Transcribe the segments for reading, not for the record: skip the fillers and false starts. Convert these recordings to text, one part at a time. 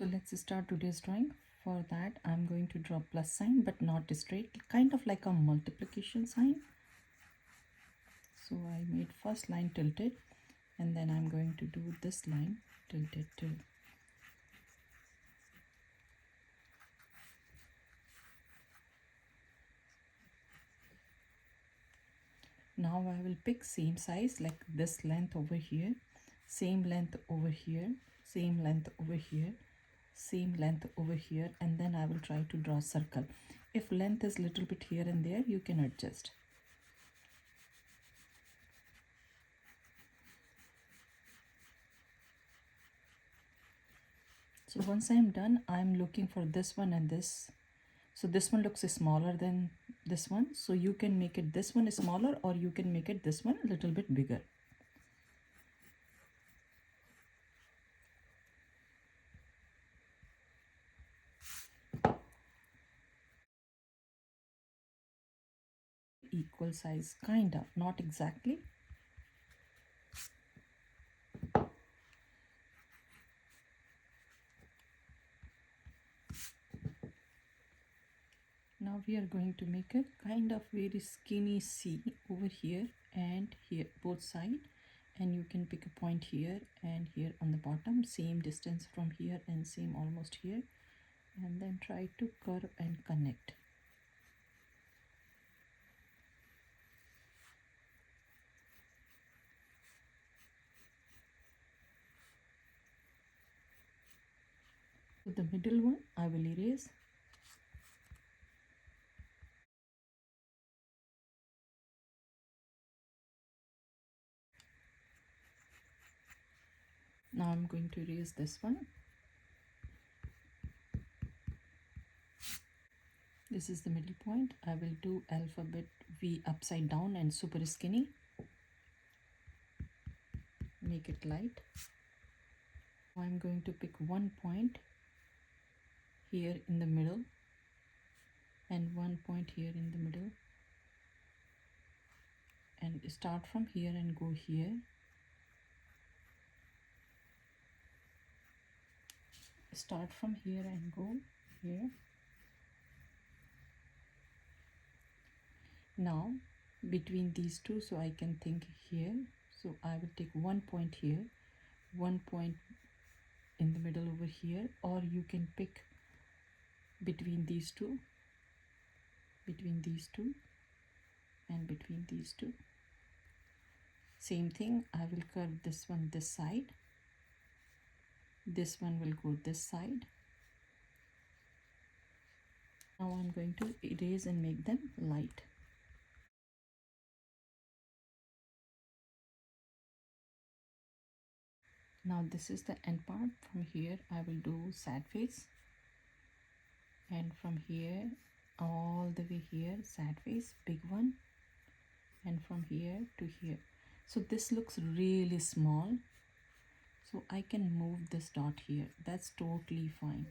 So let's start today's drawing. For that I'm going to draw plus sign but not straight, kind of like a multiplication sign. So I made first line tilted and then I'm going to do this line tilted too. Now I will pick same size, like this length over here, same length over here, same length over here, same length over here, and then I will try to draw a circle. If length is little bit here and there, you can adjust. So once I am done, I am looking for this one and this. So this one looks smaller than this one. So you can make it this one smaller, or you can make it this one a little bit bigger. Equal size, kind of, not exactly. Now we are going to make a kind of very skinny C over here and here, both side, and you can pick a point here and here on the bottom, same distance from here and same almost here, and then try to curve and connect. So the middle one I will erase. Now I'm going to erase this one. This is the middle point. I will do alphabet V upside down and super skinny. Make it light. Now I'm going to pick one point here in the middle and one point here in the middle, and start from here and go here. Start from here and go here. Now between these two, so I can think here, so I will take one point here, one point in the middle over here, or you can pick between these two, between these two, and between these two. Same thing, I will curve this one this side, this one will go this side. Now I'm going to erase and make them light. Now this is the end part. From here I will do sad face, and from here all the way here sad face, big one, and from here to here. So this looks really small, so I can move this dot here. That's totally fine.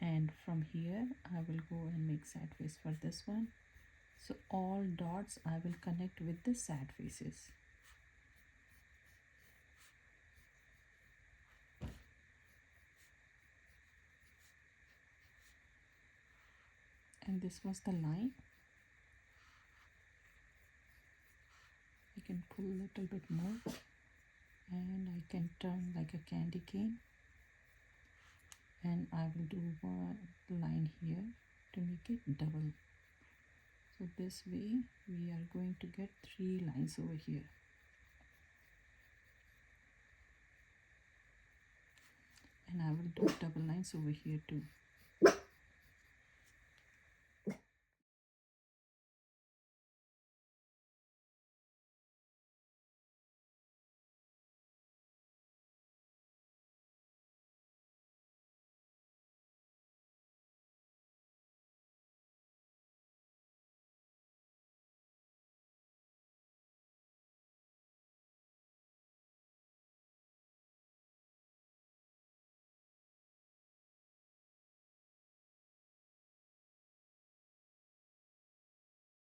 And from here I will go and make sad face for this one. So all dots I will connect with the sad faces. And this was the line. I can pull a little bit more, and I can turn like a candy cane, and I will do one line here to make it double. So this way we are going to get 3 lines over here. And I will do double lines over here too.